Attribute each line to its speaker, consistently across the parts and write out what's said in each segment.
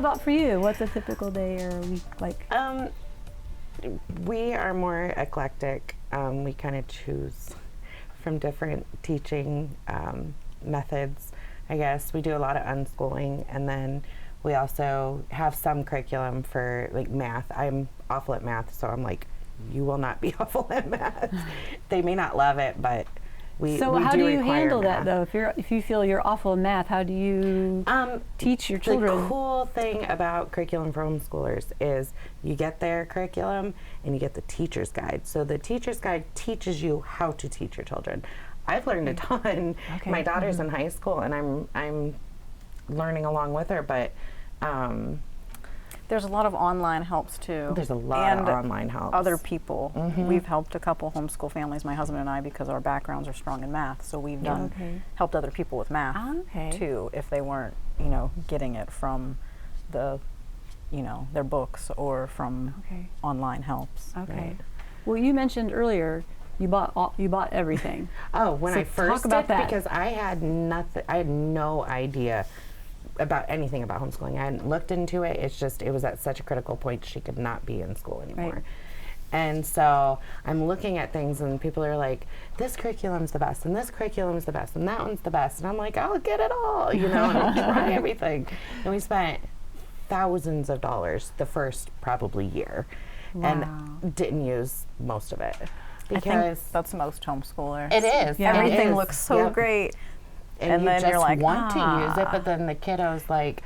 Speaker 1: about for you? What's a typical day or a week like?
Speaker 2: We are more eclectic. We kind of choose from different teaching methods, I guess. We do a lot of unschooling, and then we also have some curriculum for like math. I'm awful at math, so I'm like, you will not be awful at math. They may not love it, but we
Speaker 1: how do you handle
Speaker 2: math.
Speaker 1: that though? If you feel you're awful at math, how do you teach your children?
Speaker 2: The cool thing about curriculum for homeschoolers is you get their curriculum and you get the teacher's guide. So the teacher's guide teaches you how to teach your children. I've learned a ton.
Speaker 1: Okay.
Speaker 2: My daughter's in high school, and I'm learning along with her, but
Speaker 3: there's a lot of online helps too.
Speaker 2: There's a lot of online helps.
Speaker 3: Other people. We've helped a couple homeschool families, my husband and I, because our backgrounds are strong in math. So we've helped other people with math too, if they weren't, getting it from the, their books or from online helps.
Speaker 1: Okay.
Speaker 2: Right.
Speaker 1: Well, you mentioned earlier you bought everything.
Speaker 2: Oh, when
Speaker 1: So
Speaker 2: I first
Speaker 1: talk about
Speaker 2: did,
Speaker 1: that.
Speaker 2: because I had no idea about anything about homeschooling. I hadn't looked into it. It was at such a critical point she could not be in school anymore.
Speaker 1: Right.
Speaker 2: And so I'm looking at things and people are like, this curriculum's the best and this curriculum's the best and that one's the best. And I'm like, I'll get it all, and I'll try everything. And we spent thousands of dollars the first probably year and didn't use most of it. Because
Speaker 3: I think that's most homeschoolers.
Speaker 2: it is.
Speaker 1: Yeah.
Speaker 3: Everything
Speaker 2: it is.
Speaker 3: looks so great.
Speaker 2: And you
Speaker 3: then
Speaker 2: just
Speaker 3: you're like,
Speaker 2: want to use it, but then the kiddo's like,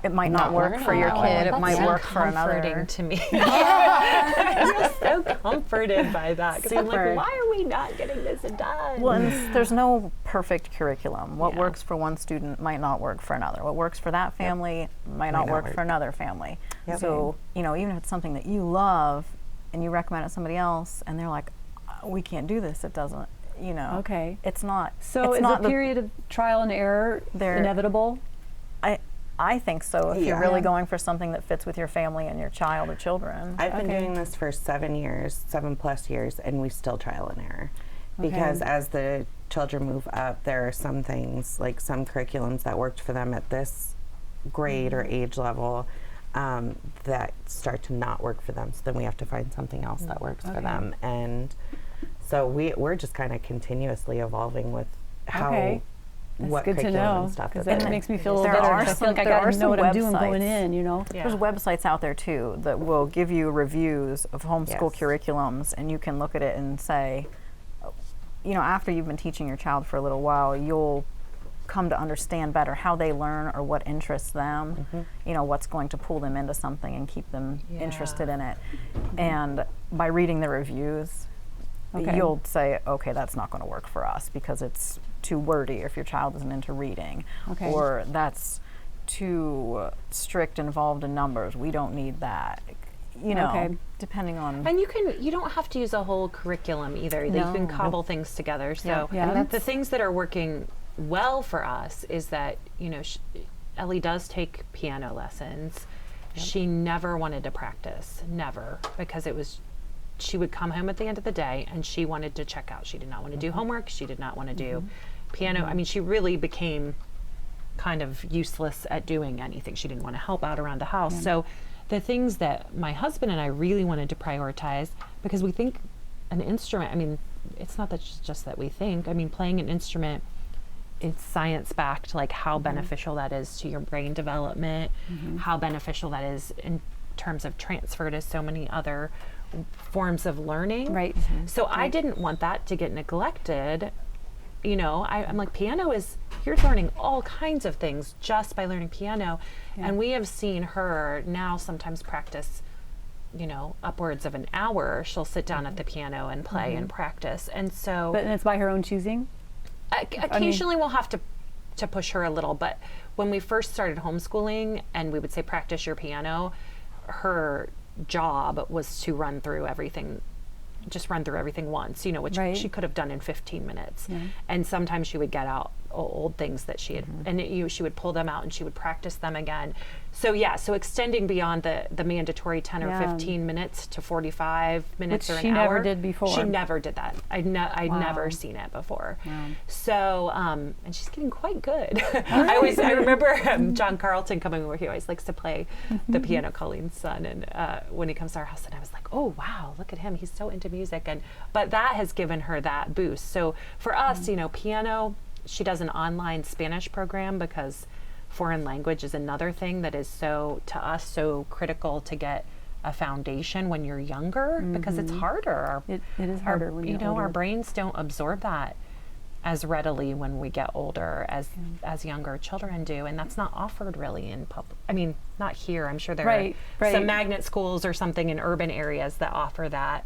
Speaker 3: it might not work
Speaker 2: learning
Speaker 3: for your
Speaker 2: that
Speaker 3: kid.
Speaker 2: way.
Speaker 3: It might
Speaker 4: so
Speaker 3: work for another.
Speaker 4: comforting to me. I'm just so comforted by that because I'm
Speaker 2: Super.
Speaker 4: like, why are we not getting this done?
Speaker 3: Well, and there's no perfect curriculum. What works for one student might not work for another. What works for that family might not work for another family. So, even if it's something that you love and you recommend it to somebody else and they're like, we can't do this, it doesn't,
Speaker 1: Okay.
Speaker 3: it's not.
Speaker 1: So
Speaker 3: it's
Speaker 1: is
Speaker 3: not
Speaker 1: a period of trial and error inevitable?
Speaker 3: I think so, if
Speaker 2: Yeah.
Speaker 3: you're really going for something that fits with your family and your child or children.
Speaker 2: I've been doing this for 7+ years, and we still trial and error. Because as the children move up, there are some things, like some curriculums that worked for them at this grade or age level that start to not work for them. So then we have to find something else that works for them. And so we're just kind of continuously evolving with how what
Speaker 1: good to
Speaker 2: curriculum
Speaker 1: know,
Speaker 2: and stuff
Speaker 1: because
Speaker 2: is.
Speaker 1: that makes me feel a little
Speaker 3: There
Speaker 1: better.
Speaker 3: are
Speaker 1: 'Cause I feel like I
Speaker 3: there
Speaker 1: got
Speaker 3: are
Speaker 1: to know what
Speaker 3: some
Speaker 1: I'm doing going
Speaker 3: websites.
Speaker 1: in,
Speaker 4: Yeah.
Speaker 3: There's websites out there too that will give you reviews of homeschool
Speaker 2: Yes.
Speaker 3: curriculums, and you can look at it and say, after you've been teaching your child for a little while, you'll come to understand better how they learn or what interests them, what's going to pull them into something and keep them interested in it. And by reading the reviews, you'll say, okay, that's not going to work for us because it's too wordy if your child isn't into reading, or that's too strict, involved in numbers. We don't need that. Depending on.
Speaker 4: And you don't have to use a whole curriculum either. You can cobble things together. So
Speaker 1: Yeah.
Speaker 4: the things that are working well for us is that, Ellie does take piano lessons. She never wanted to practice, never, because she would come home at the end of the day and she wanted to check out. She did not want to do homework. She did not want to do piano. I mean, she really became kind of useless at doing anything. She didn't want to help out around the house. So the things that my husband and I really wanted to prioritize, because we think an instrument, I mean, it's not that just that we think. I mean, playing an instrument, it's science backed, like how beneficial that is to your brain development, how beneficial that is in terms of transfer to so many other forms of learning.
Speaker 1: Right.
Speaker 4: So I didn't want that to get neglected. I'm like, piano is, you're learning all kinds of things just by learning piano. And we have seen her now sometimes practice, upwards of an hour. She'll sit down at the piano and play and practice. And so.
Speaker 1: But it's by her own choosing?
Speaker 4: Occasionally we'll have to push her a little, but when we first started homeschooling and we would say practice your piano, her job was to run through everything once, which she could have done in 15 minutes. And sometimes she would get out old things that she had, and she would pull them out and she would practice them again. So yeah, so extending beyond the mandatory 10 or 15 minutes to 45 minutes
Speaker 1: Which
Speaker 4: or an
Speaker 1: she
Speaker 4: hour.
Speaker 1: never did before.
Speaker 4: She never did that. I'd
Speaker 1: Wow.
Speaker 4: never seen it before.
Speaker 1: Wow.
Speaker 4: So, and she's getting quite good. I remember John Carlton coming over. He always likes to play the piano, Coleen's son, and when he comes to our house, and I was like, oh wow, look at him. He's so into music, but that has given her that boost. So for us, you know, piano. She does an online Spanish program because foreign language is another thing that is so, to us, so critical to get a foundation when you're younger because it's harder.
Speaker 1: It is harder when
Speaker 4: you
Speaker 1: you're
Speaker 4: know,
Speaker 1: older.
Speaker 4: our brains don't absorb that as readily when we get older as younger children do, and that's not offered really in public. I mean, not here. I'm sure there are some magnet schools or something in urban areas that offer that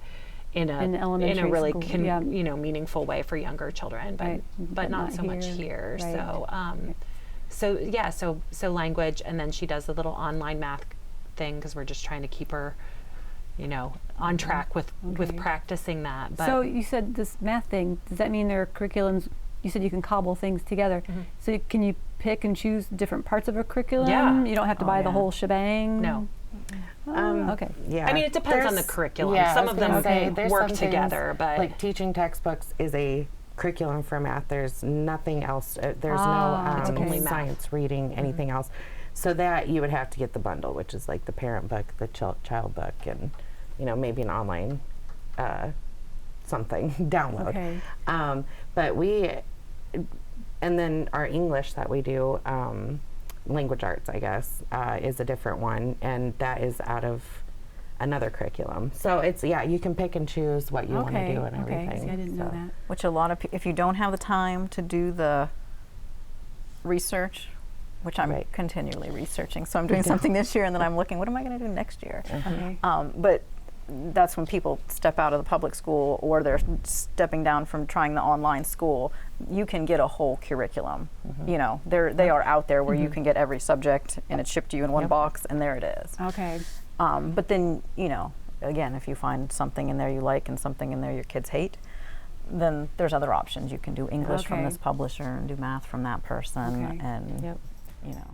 Speaker 4: in a really
Speaker 1: school,
Speaker 4: you know, meaningful way for younger children, but not so much here.
Speaker 1: Right.
Speaker 4: So language, and then she does a little online math thing because we're just trying to keep her, you know, on track with practicing that. But
Speaker 1: So you said this math thing, does that mean there are curriculums, you said you can cobble things together. So can you pick and choose different parts of a curriculum?
Speaker 4: Yeah.
Speaker 1: You don't have to buy the whole shebang?
Speaker 4: No.
Speaker 1: Okay.
Speaker 2: Yeah.
Speaker 4: I mean, it depends on the curriculum.
Speaker 2: Yeah,
Speaker 4: Some
Speaker 2: I
Speaker 4: of
Speaker 2: was
Speaker 4: them
Speaker 2: gonna say, there's
Speaker 4: work
Speaker 2: some
Speaker 4: together,
Speaker 2: things,
Speaker 4: but
Speaker 2: like teaching textbooks is a curriculum for math. There's nothing else. There's no
Speaker 4: It's only math.
Speaker 2: science, reading, anything else. So that you would have to get the bundle, which is like the parent book, the child book, and you know, maybe an online something download.
Speaker 1: Okay.
Speaker 2: But and then our English that we do, language arts, I guess, is a different one, and that is out of another curriculum. So it's, you can pick and choose what you want to do and everything.
Speaker 1: Okay, see, I didn't know that.
Speaker 3: Which a lot of if you don't have the time to do the research, which I'm continually researching, so I'm doing something this year and then I'm looking, what am I going to do next year?
Speaker 1: Okay.
Speaker 3: But that's when people step out of the public school or they're stepping down from trying the online school. You can get a whole curriculum. You know, they are out there where you can get every subject and it's shipped to you in one box and there it is.
Speaker 1: Okay.
Speaker 3: But then, you know, again, if you find something in there you like and something in there your kids hate, then there's other options. You can do English from
Speaker 1: Okay.
Speaker 3: this publisher and do math from that person,
Speaker 1: Okay.
Speaker 3: and
Speaker 1: Yep.
Speaker 3: you know.